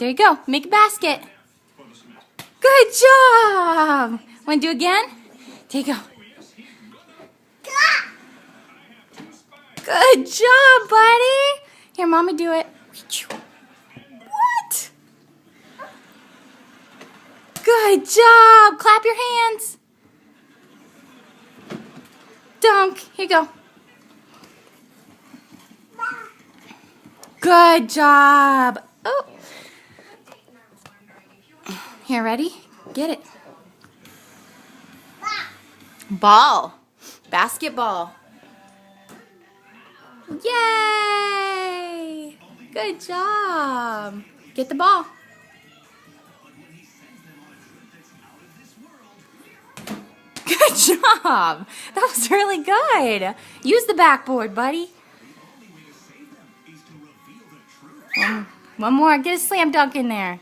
There you go. Make a basket. Good job. Want to do again? There you go. Good job, buddy. Here, Mommy, do it. What? Good job. Clap your hands. Dunk. Here you go. Good job. Oh. Here, ready? Get it. Ball. Basketball. Yay! Good job. Get the ball. Good job. That was really good. Use the backboard, buddy. One more. Get a slam dunk in there.